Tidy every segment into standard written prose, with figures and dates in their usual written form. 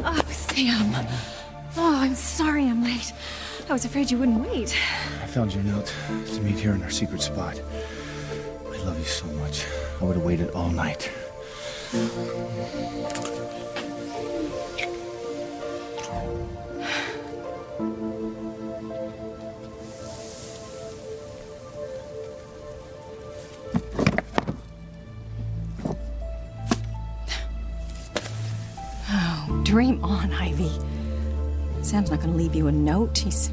Oh, Sam. Oh, I'm sorry I'm late. I was afraid you wouldn't wait. I found your note to meet here in our secret spot. I love you so much. I would have waited all night. Oh, dream on, Ivy. Sam's not gonna leave you a note. He's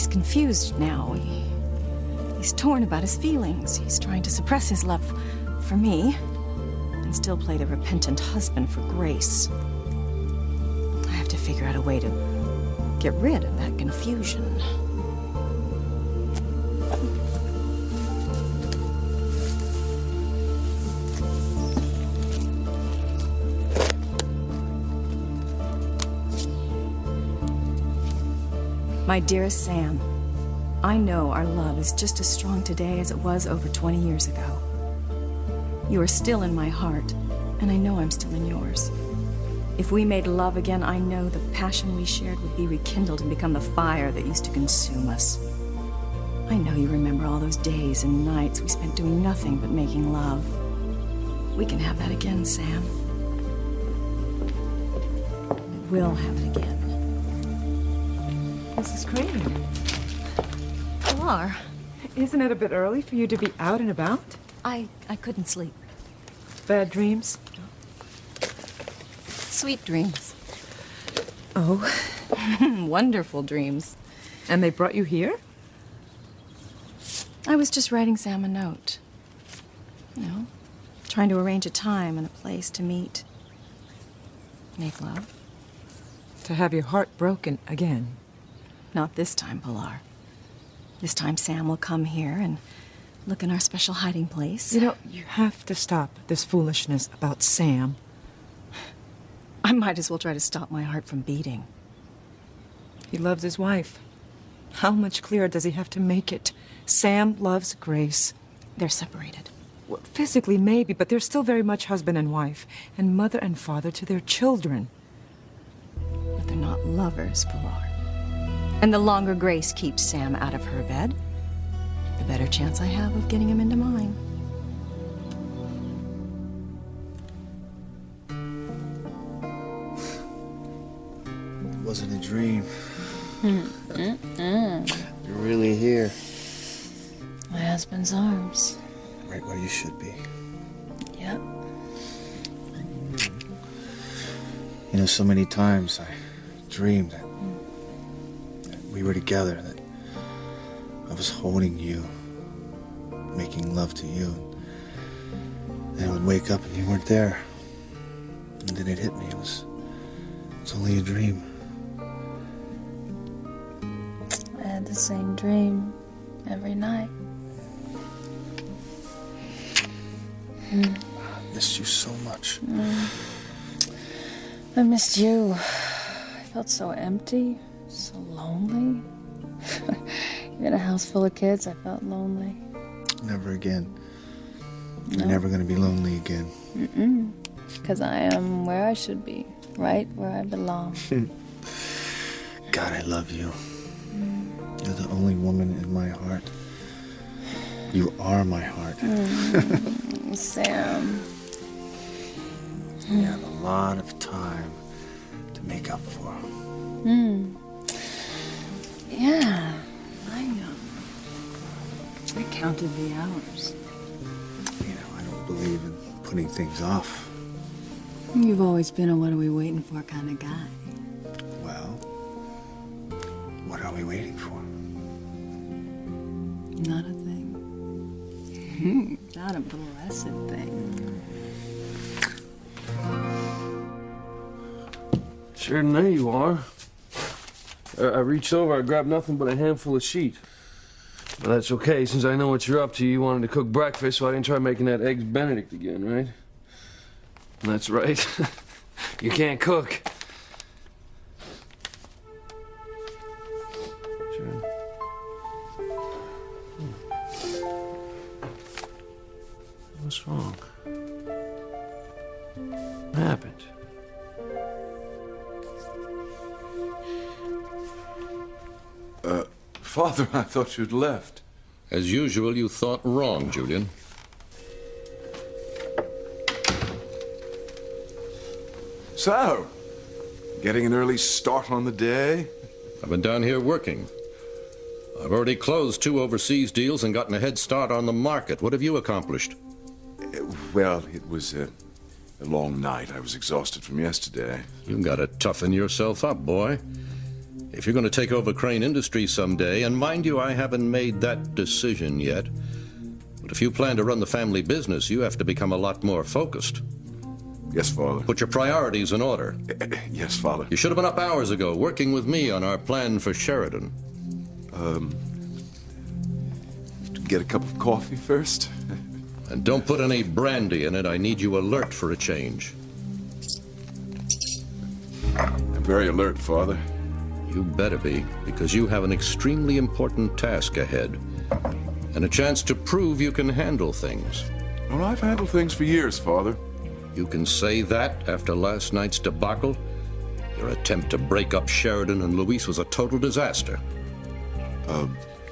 confused now. He's torn about his feelings. He's trying to suppress his love for me and still play the repentant husband for Grace. I have to figure out a way to get rid of that confusion. My dearest Sam, I know our love is just as strong today as it was over 20 years ago. You are still in my heart, and I know I'm still in yours. If we made love again, I know the passion we shared would be rekindled and become the fire that used to consume us. I know you remember all those days and nights we spent doing nothing but making love. We can have that again, Sam. We'll have it again. Mrs. Crane, Pilar, isn't it a bit early for you to be out and about? I couldn't sleep. Bad dreams? Sweet dreams. Oh, Wonderful dreams. and they brought you here? I was just writing Sam a note. You know, trying to arrange a time and a place to meet. Make love. To have your heart broken again. Not this time, Pilar. This time Sam will come here and look in our special hiding place. You know, you have to stop this foolishness about Sam. I might as well try to stop my heart from beating. He loves his wife. How much clearer does he have to make it? Sam loves Grace. They're separated. Well, physically, maybe, but they're still very much husband and wife, and mother and father to their children. But they're not lovers, Pilar. And the longer Grace keeps Sam out of her bed, the better chance I have of getting him into mine. It wasn't a dream. You're really here. My husband's arms. Right where you should be. Yep. You know, so many times I dreamed that we were together, that I was holding you, making love to you. And I would wake up and you weren't there. And then it hit me. It's only a dream. I had the same dream every night. I missed you so much. I missed you. I felt so empty, so lonely. In a house full of kids, I felt lonely. Never again. You're never going to be lonely again. Because I am where I should be, right where I belong. God, I love you. You're the only woman in my heart. You are my heart. Sam. You have a lot of time to make up for. Yeah, I counted the hours. You know, I don't believe in putting things off. You've always been a what are we waiting for kind of guy. Well, what are we waiting for? Not a thing. Not a blessed thing. Sure, there you are. I reached over, I grabbed nothing but a handful of sheet. But that's okay, since I know what you're up to. You wanted to cook breakfast, so I didn't try making that Eggs Benedict again, right? That's right. You can't cook. Sure. What's wrong? What happened? Father, I thought you'd left. As usual, you thought wrong, Julian. So, getting an early start on the day? I've been down here working. I've already closed 2 overseas deals and gotten a head start on the market. What have you accomplished? Well, it was a long night. I was exhausted from yesterday. You've got to toughen yourself up, boy. If you're going to take over Crane Industries someday, and mind you, I haven't made that decision yet, but if you plan to run the family business, you have to become a lot more focused. Yes, Father. Put your priorities in order. Yes, Father. You should have been up hours ago working with me on our plan for Sheridan. Get a cup of coffee first? And don't put any brandy in it. I need you alert for a change. I'm very alert, Father. You better be, because you have an extremely important task ahead. And a chance to prove you can handle things. Well, I've handled things for years, Father. You can say that after last night's debacle? Your attempt to break up Sheridan and Luis was a total disaster.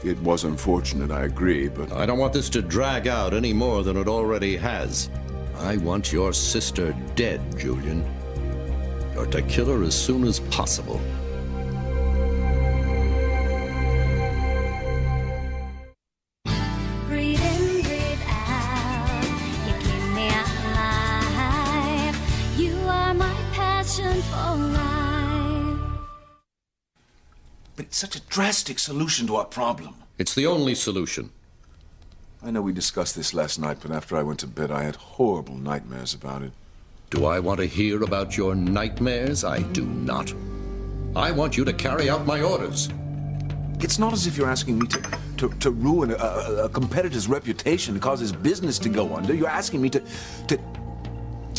It was unfortunate, I agree, but... I don't want this to drag out any more than it already has. I want your sister dead, Julian. You're to kill her as soon as possible. Breathe in, breathe out. You keep me alive. You are my passion for life. But it's such a drastic solution to our problem. It's the only solution. I know we discussed this last night, but after I went to bed, I had horrible nightmares about it. Do I want to hear about your nightmares? I do not. I want you to carry out my orders. It's not as if you're asking me to ruin a competitor's reputation and cause his business to go under. You're asking me to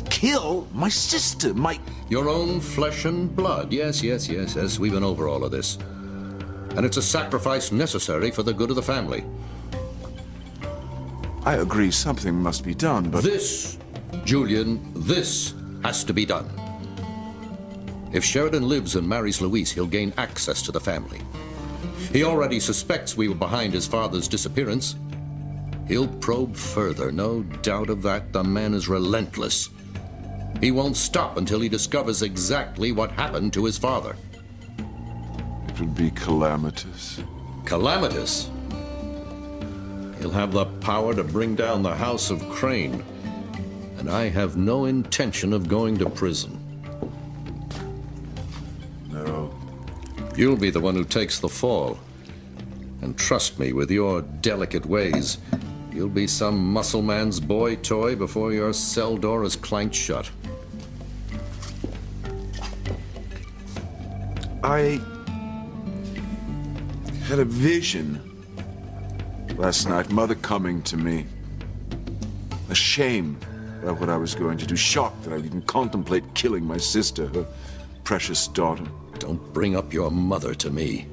kill my sister, Your own flesh and blood. Yes. We've been over all of this. And it's a sacrifice necessary for the good of the family. I agree something must be done, but... This, Julian, this has to be done. If Sheridan lives and marries Luis, he'll gain access to the family. He already suspects we were behind his father's disappearance. He'll probe further, no doubt of that. The man is relentless. He won't stop until he discovers exactly what happened to his father. It would be calamitous. Calamitous? He'll have the power to bring down the House of Crane. And I have no intention of going to prison. No. You'll be the one who takes the fall. And trust me, with your delicate ways, you'll be some muscle man's boy toy before your cell door is clanked shut. I had a vision last night, Mother coming to me. Ashamed about what I was going to do, shocked that I'd even contemplate killing my sister, her precious daughter. Don't bring up your mother to me.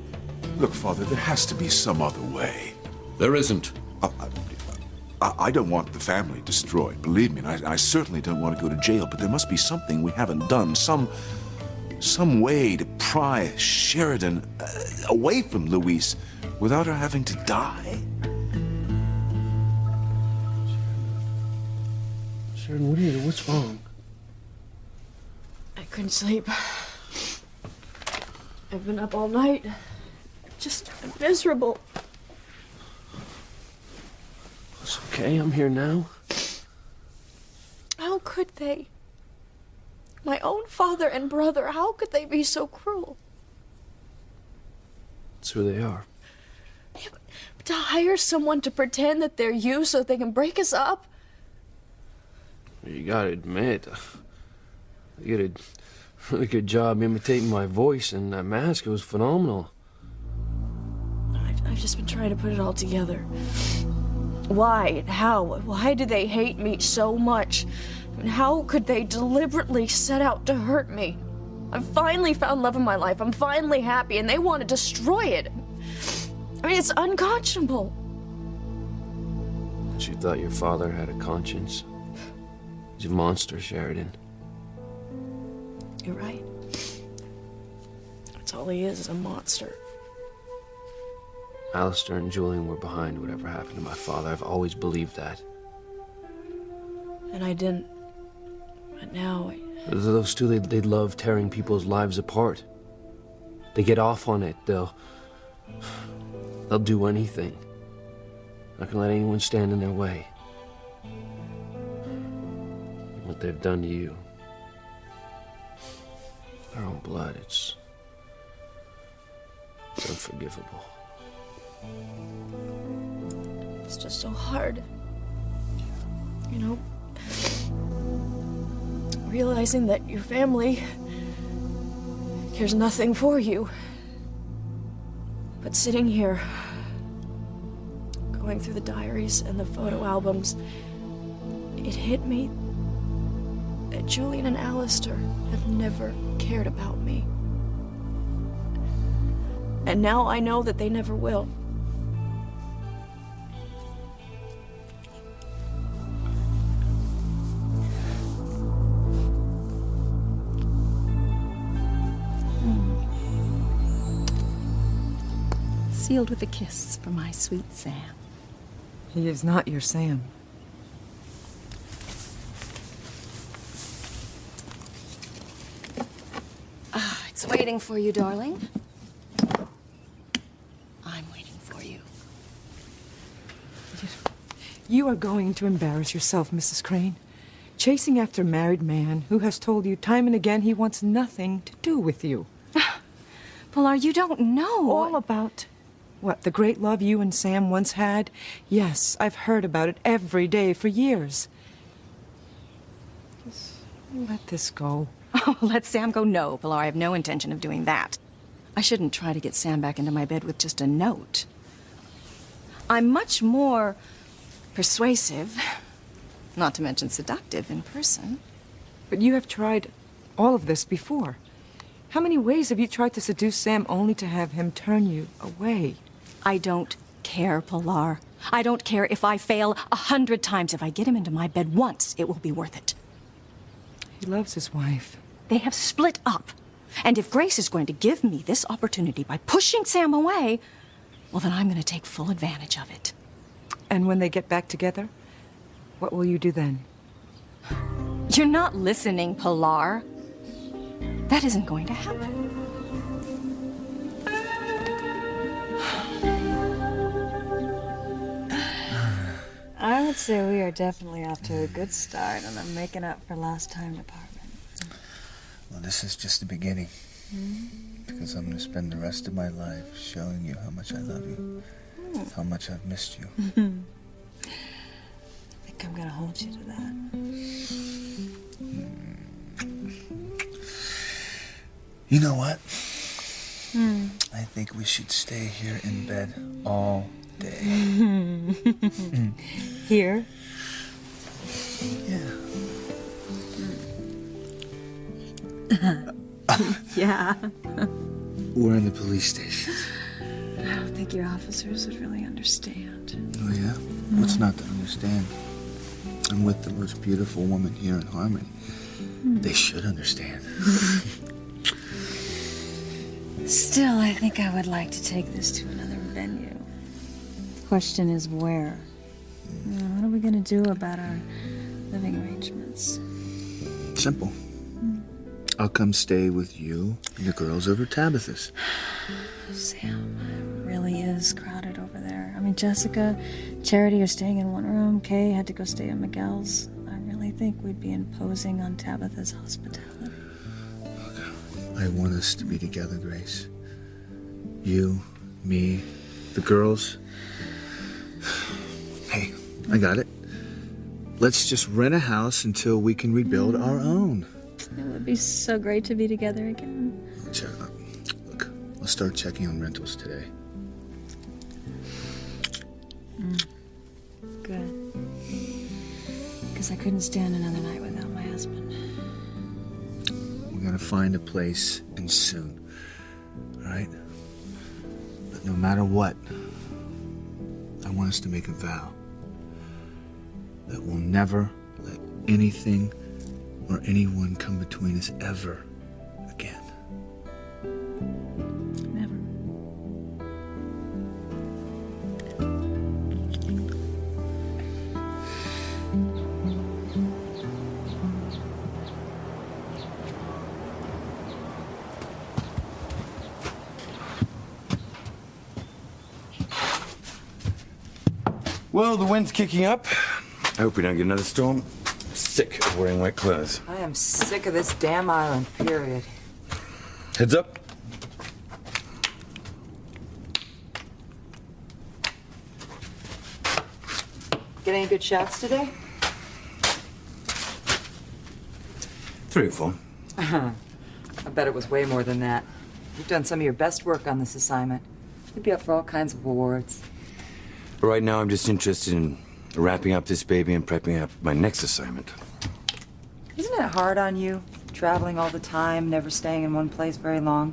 Look, Father, there has to be some other way. There isn't. I don't want the family destroyed, believe me, and I certainly don't want to go to jail, but there must be something we haven't done, some way to pry Sheridan away from Luis without her having to die. Sheridan, what is it? What's wrong? I couldn't sleep. I've been up all night. Just miserable. It's okay, I'm here now. How could they? My own father and brother, how could they be so cruel? That's who they are. Yeah, but to hire someone to pretend that they're you so they can break us up? You gotta admit, you did a really good job imitating my voice, and that mask, it was phenomenal. I've just been trying to put it all together. Why and how? Why do they hate me so much? And how could they deliberately set out to hurt me? I've finally found love in my life. I'm finally happy, and they want to destroy it. I mean, it's unconscionable. But you thought your father had a conscience? He's a monster, Sheridan. You're right. That's all he is a monster. Alistair and Julian were behind whatever happened to my father. I've always believed that. And I didn't. But now Those two, they love tearing people's lives apart. They get off on it. They'll do anything. Not gonna let anyone stand in their way. What they've done to you. Their own blood, it's unforgivable. it's just so hard. You know, realizing that your family cares nothing for you. But sitting here, going through the diaries and the photo albums, it hit me that Julian and Alistair have never cared about me. And now I know that they never will. Sealed with a kiss for my sweet Sam. He is not your Sam. It's waiting for you, darling. I'm waiting for you. You are going to embarrass yourself, Mrs. Crane. Chasing after a married man who has told you time and again he wants nothing to do with you. Pilar, you don't know. All about what, the great love you and Sam once had? Yes, I've heard about it every day for years. Just let this go. Oh, let Sam go? No, Pilar, I have no intention of doing that. I shouldn't try to get Sam back into my bed with just a note. I'm much more persuasive, not to mention seductive in person. But you have tried all of this before. How many ways have you tried to seduce Sam only to have him turn you away? I don't care, Pilar. I don't care if I fail 100 times. If I get him into my bed once, it will be worth it. He loves his wife. They have split up. And if Grace is going to give me this opportunity by pushing Sam away, well, then I'm going to take full advantage of it. And when they get back together, what will you do then? You're not listening, Pilar. That isn't going to happen. I would say we are definitely off to a good start on the making up for lost time department. Well, this is just the beginning. Because I'm going to spend the rest of my life showing you how much I love you. How much I've missed you. I think I'm gonna hold you to that. You know what? I think we should stay here in bed all day. Here? Yeah. Yeah. We're in the police station. I don't think your officers would really understand. Oh, yeah? What's not to understand? I'm with the most beautiful woman here in Harmony. They should understand. Still, I think I would like to take this to another venue. The question is where? What are we gonna do about our living arrangements? Simple. I'll come stay with you and the girls over Tabitha's. Sam, it really is crowded over there. I mean, Jessica, Charity are staying in one room. Kay had to go stay at Miguel's. I really think we'd be imposing on Tabitha's hospitality. I want us to be together, Grace. You, me, the girls. Hey, I got it. Let's just rent a house until we can rebuild our own. It would be so great to be together again. Look, I'll start checking on rentals today. Good. Because I couldn't stand another night without my husband. We're gonna find a place, and soon. All right? But no matter what, I want us to make a vow that we'll never let anything or anyone come between us ever again. Never. Well, the wind's kicking up. I hope we don't get another storm. I'm sick of wearing wet clothes. I am sick of this damn island, period. Heads up. Get any good shots today? 3 or 4. I bet it was way more than that. You've done some of your best work on this assignment. You'd be up for all kinds of awards. But right now, I'm just interested in wrapping up this baby and prepping up my next assignment. Isn't it hard on you, traveling all the time, never staying in one place very long?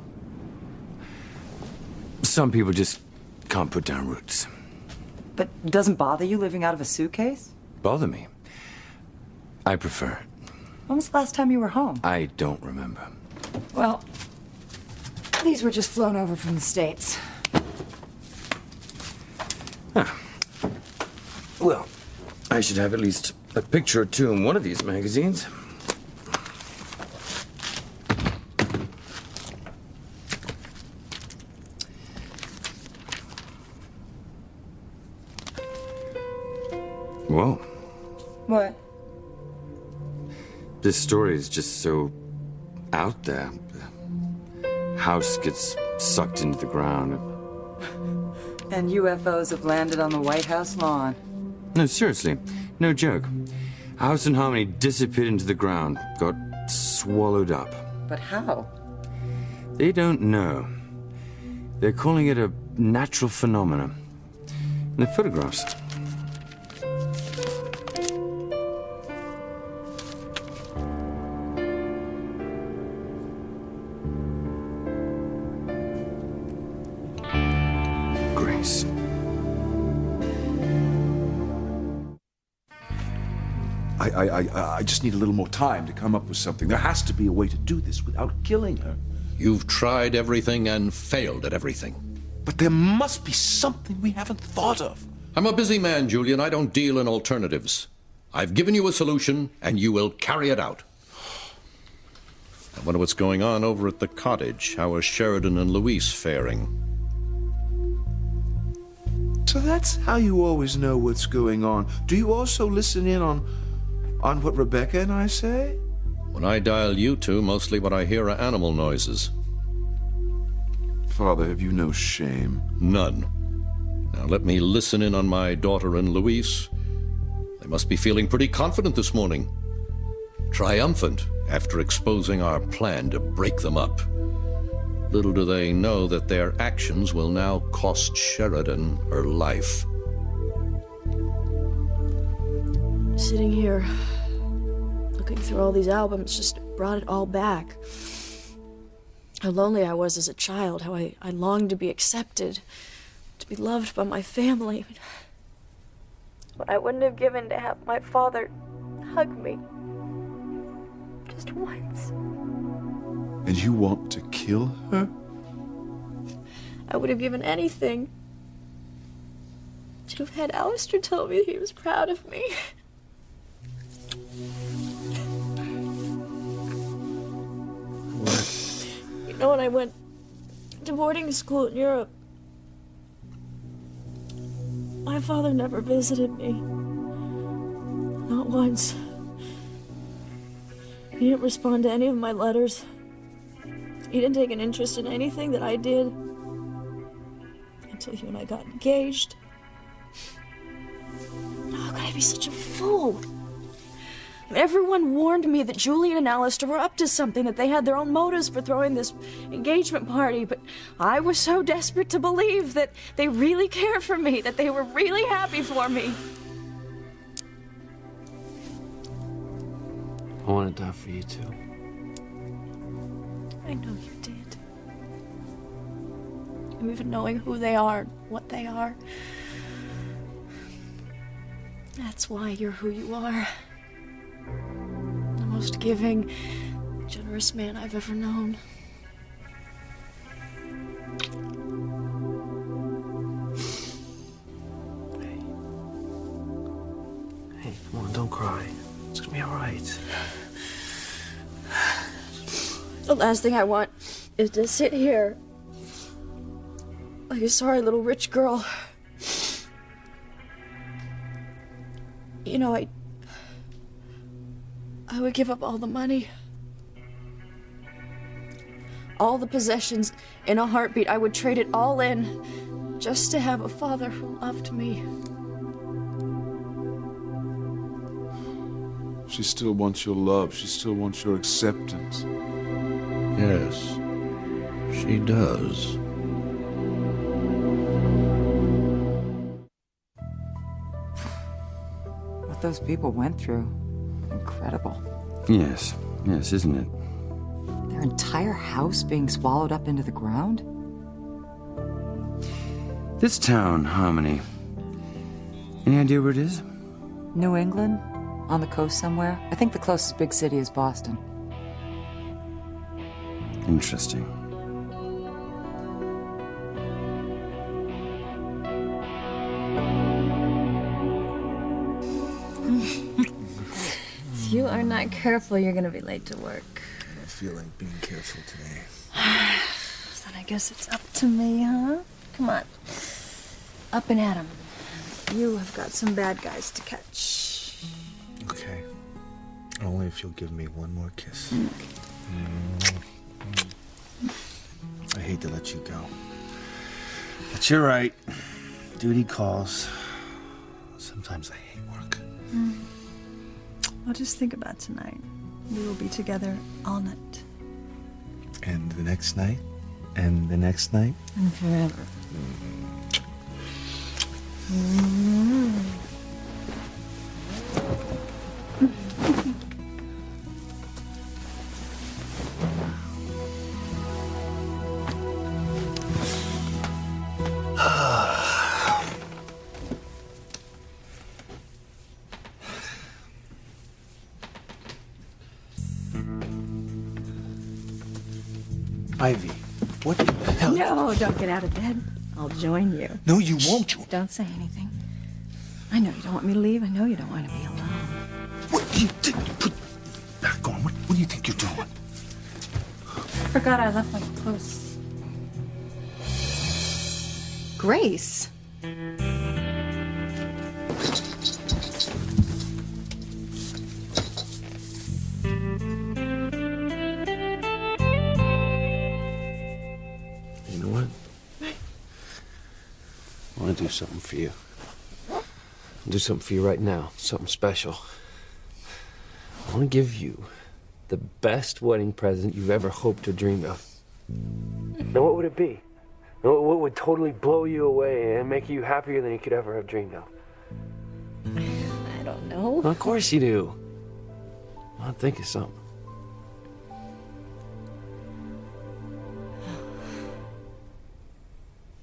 Some people just can't put down roots. But it doesn't bother you living out of a suitcase? Bother me. I prefer it. When was the last time you were home? I don't remember. Well, these were just flown over from the States. Well, I should have at least a picture or two in one of these magazines. Whoa. What? This story is just so out there. The house gets sucked into the ground. And UFOs have landed on the White House lawn. No, seriously. No joke. House and Harmony disappeared into the ground, got swallowed up. But how? They don't know. They're calling it a natural phenomenon. And the photographs. Grace. I just need a little more time to come up with something. There has to be a way to do this without killing her. You've tried everything and failed at everything. But there must be something we haven't thought of. I'm a busy man, Julian. I don't deal in alternatives. I've given you a solution, and you will carry it out. I wonder what's going on over at the cottage. How are Sheridan and Louise faring? So that's how you always know what's going on. Do you also listen in on what Rebecca and I say? When I dial you two, mostly what I hear are animal noises. Father, have you no shame? None. Now let me listen in on my daughter and Louise. They must be feeling pretty confident this morning. Triumphant after exposing our plan to break them up. Little do they know that their actions will now cost Sheridan her life. Sitting here, looking through all these albums, just brought it all back. How lonely I was as a child, how I longed to be accepted, to be loved by my family. What I wouldn't have given to have my father hug me. Just once. And you want to kill her? I would have given anything to have had Alistair tell me he was proud of me. What? You know, when I went to boarding school in Europe, my father never visited me. Not once. He didn't respond to any of my letters. He didn't take an interest in anything that I did until you and I got engaged. How could I be such a fool? Everyone warned me that Julian and Alistair were up to something, that they had their own motives for throwing this engagement party, but I was so desperate to believe that they really cared for me, that they were really happy for me. I wanted that for you too. I know you did. And even knowing who they are, what they are, that's why you're who you are. most giving, generous man I've ever known. Hey, come on, don't cry. It's gonna be all right. The last thing I want is to sit here like a sorry little rich girl. You know, I would give up all the money, all the possessions in a heartbeat. I would trade it all in just to have a father who loved me. She still wants your love. She still wants your acceptance. Yes, she does. What those people went through. Incredible. Yes, isn't it? Their entire house being swallowed up into the ground? This town, Harmony. Any idea where it is? New England? On the coast somewhere? I think the closest big city is Boston. Interesting. If you are not careful, you're gonna be late to work. I feel like being careful today. Then I guess it's up to me, huh? Come on. Up and at 'em. You have got some bad guys to catch. Okay. Only if you'll give me one more kiss. I hate to let you go. But you're right. Duty calls. Sometimes I hate work. Well, just think about tonight. We will be together all night. And the next night? And the next night? And forever. Ivy, what the hell? No, don't get out of bed. I'll join you. No, you won't. Don't say anything. I know you don't want me to leave. I know you don't want to be alone. What you did? Put back on. What do you think you're doing? I forgot I left my clothes. Grace. You know what? I want to do something for you. I'll do something for you right now. Something special. I want to give you the best wedding present you've ever hoped or dreamed of. Now, what would it be? Now, what would totally blow you away and make you happier than you could ever have dreamed of? I don't know. Well, of course you do. I'll think of something.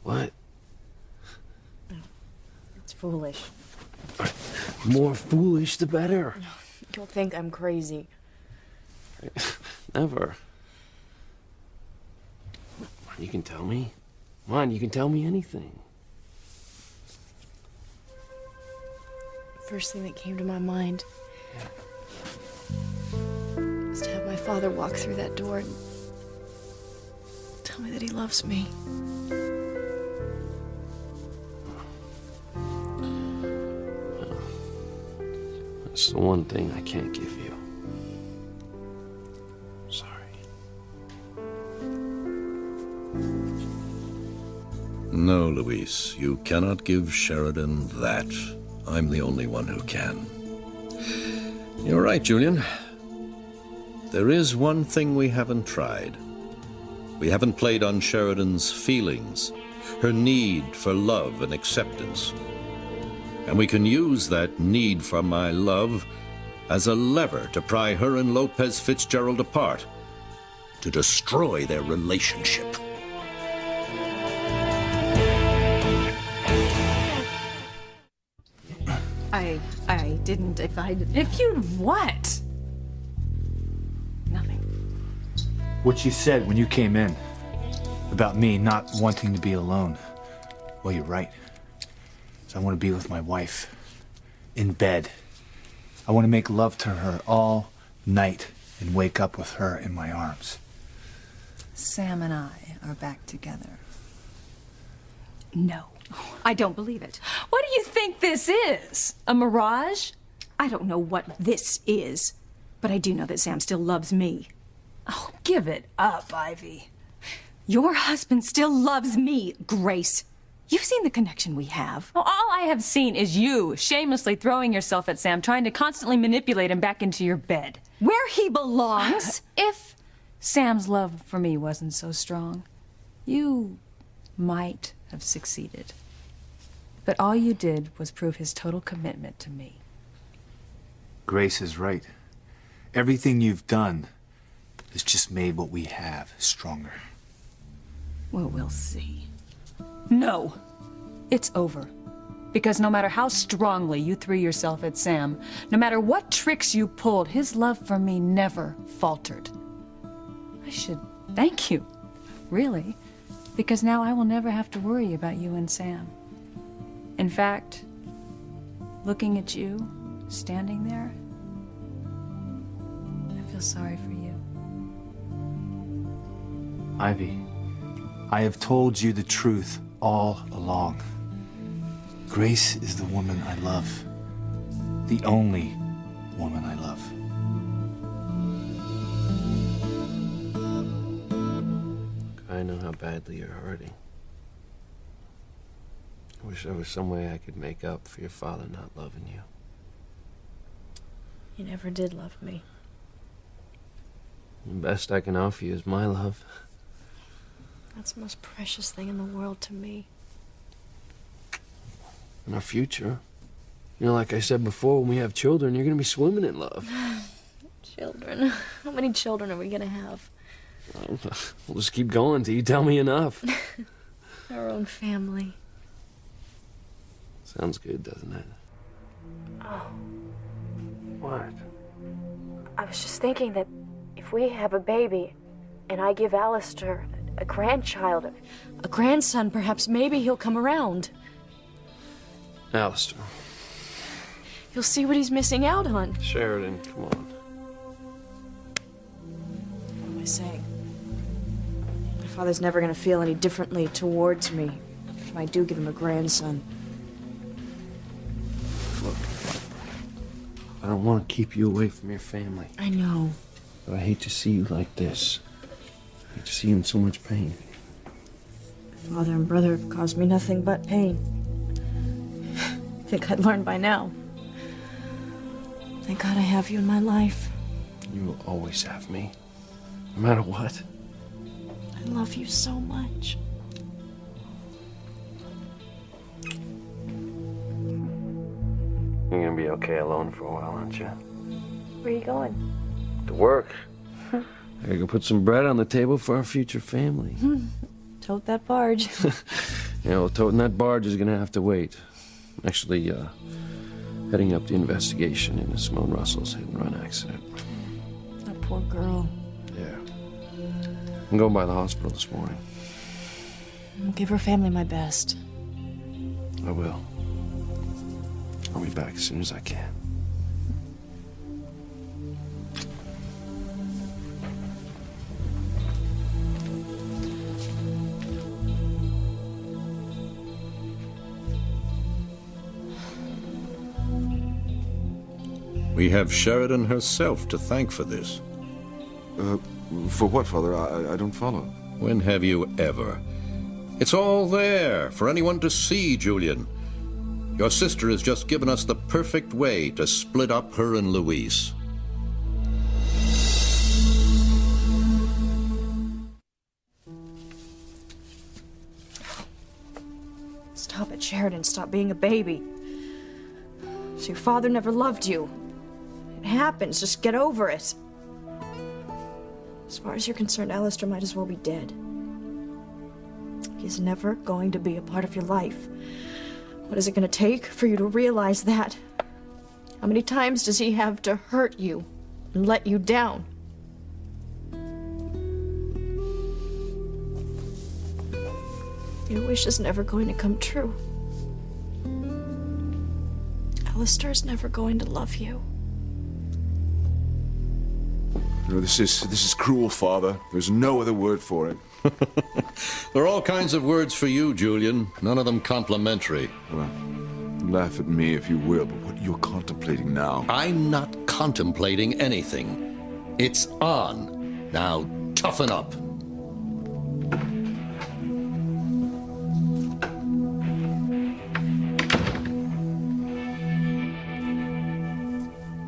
What? It's foolish. More foolish, the better. You'll think I'm crazy. Never. You can tell me. Come on, you can tell me anything. First thing that came to my mind was to have my father walk through that door and tell me that he loves me. That's the one thing I can't give you. Sorry. No, Luis, you cannot give Sheridan that. I'm the only one who can. You're right, Julian. There is one thing we haven't tried. We haven't played on Sheridan's feelings, her need for love and acceptance. And we can use that need for my love as a lever to pry her and Lopez Fitzgerald apart, to destroy their relationship. I didn't. If you'd what? What you said when you came in about me not wanting to be alone, well, you're right. I want to be with my wife in bed. I want to make love to her all night and wake up with her in my arms. Sam and I are back together. No, I don't believe it. What do you think this is? A mirage? I don't know what this is, but I do know that Sam still loves me. Oh, give it up, Ivy. Your husband still loves me, Grace. You've seen the connection we have. Well, all I have seen is you shamelessly throwing yourself at Sam, trying to constantly manipulate him back into your bed. Where he belongs. If Sam's love for me wasn't so strong, you might have succeeded. But all you did was prove his total commitment to me. Grace is right. Everything you've done has just made what we have stronger. Well, we'll see. No, it's over. Because no matter how strongly you threw yourself at Sam, no matter what tricks you pulled, his love for me never faltered. I should thank you, really, because now I will never have to worry about you and Sam. In fact, looking at you, standing there, I feel sorry for you. Ivy, I have told you the truth all along. Grace is the woman I love. The only woman I love. I know how badly you're hurting. I wish there was some way I could make up for your father not loving you. He never did love me. The best I can offer you is my love. That's the most precious thing in the world to me. And our future. You know, like I said before, when we have children, you're gonna be swimming in love. Children. How many children are we gonna have? We'll just keep going till you tell me enough. Our own family. Sounds good, doesn't it? Oh, What? I was just thinking that if we have a baby and I give Alistair a grandchild, a grandson, perhaps maybe he'll come around. Alistair. He'll see what he's missing out on. Sheridan, come on. What am I saying? My father's never gonna feel any differently towards me if I do give him a grandson. Look, I don't want to keep you away from your family. I know. But I hate to see you like this. I hate to see you in so much pain. Father and brother have caused me nothing but pain. I think I'd learned by now. Thank God I have you in my life. You will always have me. No matter what. I love you so much. You're gonna be okay alone for a while, aren't you? Where are you going? To work. I gotta go put some bread on the table for our future family. Tote that barge. You know, toting that barge is gonna have to wait. I'm actually, heading up the investigation into Simone Russell's hit-and-run accident. That poor girl. Yeah. I'm going by the hospital this morning. I'll give her family my best. I will. I'll be back as soon as I can. We have Sheridan herself to thank for this. For what, Father? I don't follow. When have you ever? It's all there for anyone to see, Julian. Your sister has just given us the perfect way to split up her and Louise. Stop it, Sheridan. Stop being a baby. So your father never loved you. It happens. Just get over it. As far as you're concerned, Alistair might as well be dead. He's never going to be a part of your life. What is it going to take for you to realize that? How many times does he have to hurt you and let you down? Your wish is never going to come true. Alistair's never going to love you. No, this is cruel, Father. There's no other word for it. There are all kinds of words for you, Julian. None of them complimentary. Well, laugh at me if you will, but what you're contemplating now... I'm not contemplating anything. It's on. Now, toughen up.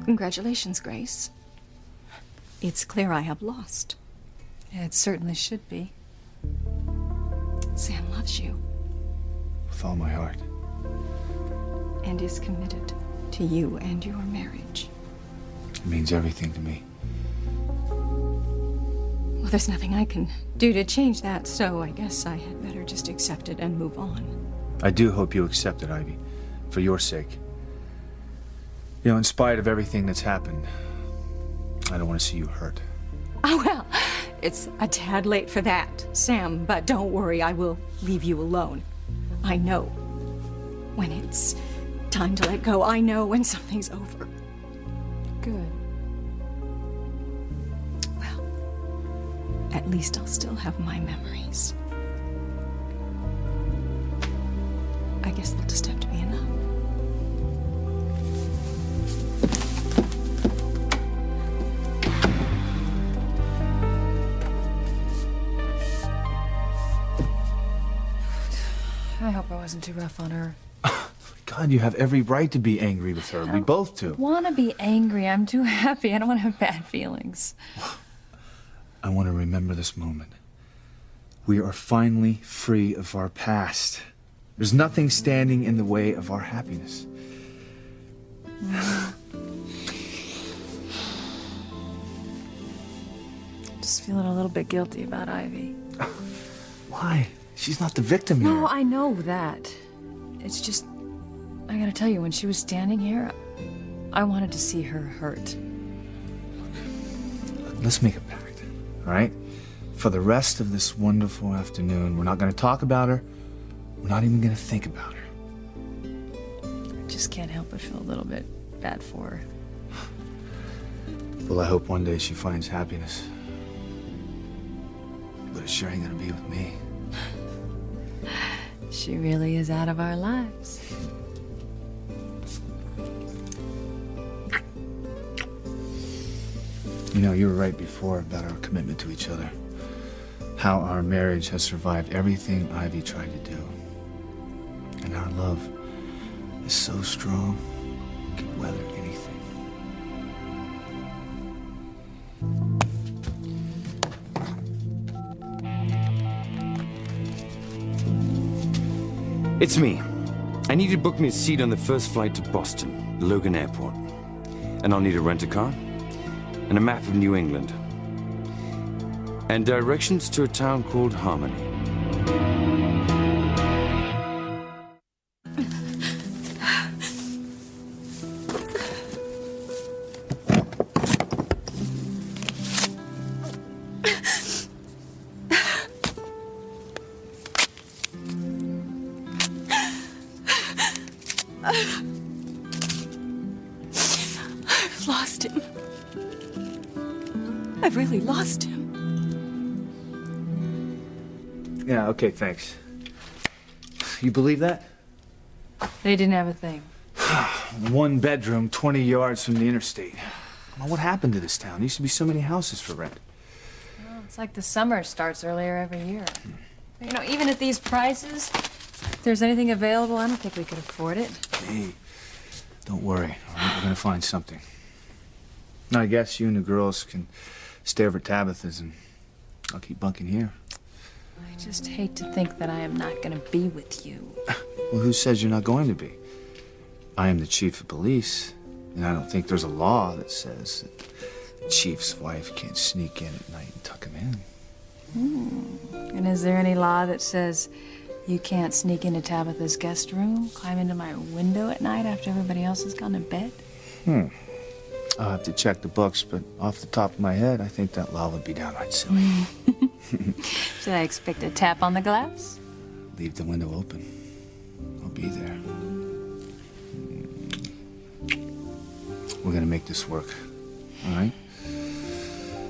Congratulations, Grace. It's clear I have lost. Yeah, it certainly should be. Sam loves you With all my heart. and is committed to you and your marriage. It means everything to me. Well, there's nothing I can do to change that, so I guess I had better just accept it and move on. I do hope you accept it, Ivy. For your sake. You know, in spite of everything that's happened, I don't want to see you hurt. Oh, well, it's a tad late for that, Sam, but don't worry, I will leave you alone. I know when it's time to let go. I know when something's over. Good. Well, at least I'll still have my memories. I guess they'll just have to be enough. I hope I wasn't too rough on her. God, you have every right to be angry with her. We both do. I want to be angry. I'm too happy. I don't want to have bad feelings. I want to remember this moment. We are finally free of our past. There's nothing standing in the way of our happiness. Just feeling a little bit guilty about Ivy. Why? She's not the victim here. No, I know that. It's just, I gotta tell you, when she was standing here, I wanted to see her hurt. Let's make a pact, all right? For the rest of this wonderful afternoon, we're not going to talk about her. We're not even going to think about her. I just can't help but feel a little bit bad for her. Well, I hope one day she finds happiness. But it sure ain't going to be with me. She really is out of our lives. You know, you were right before about our commitment to each other. How our marriage has survived everything Ivy tried to do. And our love is so strong, it could weather anything. It's me. I need to book me a seat on the first flight to Boston, Logan Airport. And I'll need a rent-a-car and a map of New England. And directions to a town called Harmony. I've lost him. I've really lost him. Yeah, okay, thanks. You believe that? They didn't have a thing. One bedroom, 20 yards from the interstate. Well, what happened to this town? There used to be so many houses for rent. Well, it's like the summer starts earlier every year. You know, even at these prices, if there's anything available, I don't think we could afford it. Hey, don't worry. All right, we're gonna find something. Now, I guess you and the girls can stay over at Tabitha's, and I'll keep bunking here. I just hate to think that I am not going to be with you. Well, who says you're not going to be? I am the chief of police, and I don't think there's a law that says that the chief's wife can't sneak in at night and tuck him in. And is there any law that says you can't sneak into Tabitha's guest room, climb into my window at night after everybody else has gone to bed? I'll have to check the books, but off the top of my head, I think that law would be downright silly. Should I expect a tap on the glass? leave the window open. I'll be there. We're gonna make this work, all right?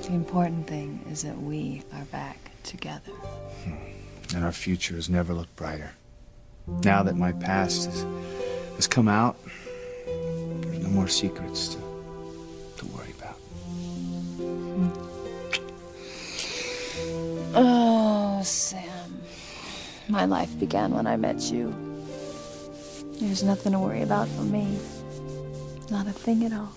The important thing is that we are back together. And our future has never looked brighter. Now that my past has come out, there's no more secrets to worry about. Oh, Sam. My life began when I met you. There's nothing to worry about for me. Not a thing at all.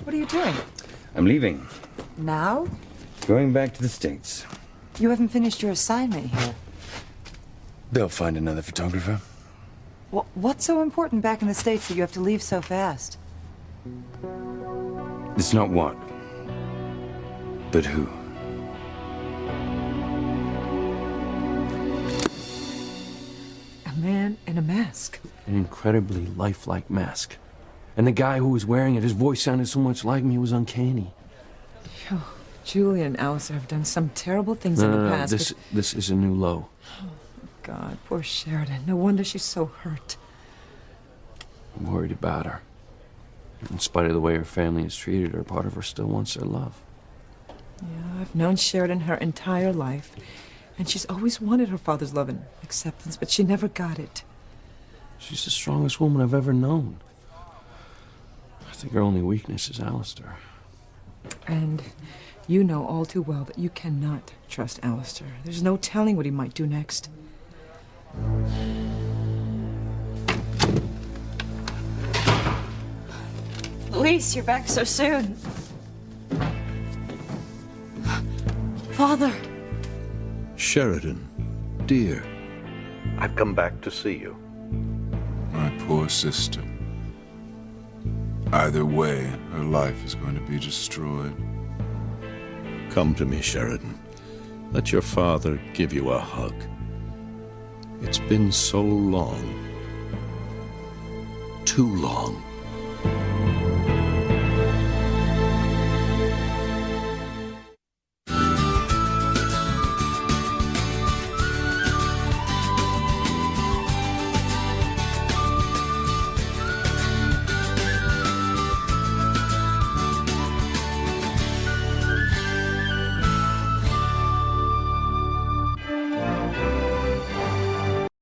What are you doing? I'm leaving. Now? Going back to the States. You haven't finished your assignment here. They'll find another photographer. What's so important back in the States that you have to leave so fast? It's not what, but who. A man in a mask. An incredibly lifelike mask. And the guy who was wearing it, his voice sounded so much like me, it was uncanny. Oh, Julia and Alistair have done some terrible things in the past. This is a new low. God, poor Sheridan. No wonder she's so hurt. I'm worried about her. In spite of the way her family has treated her, part of her still wants their love. Yeah, I've known Sheridan her entire life, and she's always wanted her father's love and acceptance, but she never got it. She's the strongest woman I've ever known. I think her only weakness is Alistair. And you know all too well that you cannot trust Alistair. There's no telling what he might do next. Luis, you're back so soon. Father. Sheridan, dear. I've come back to see you. My poor sister. Either way, her life is going to be destroyed. Come to me, Sheridan. Let your father give you a hug. It's been so long. Too long.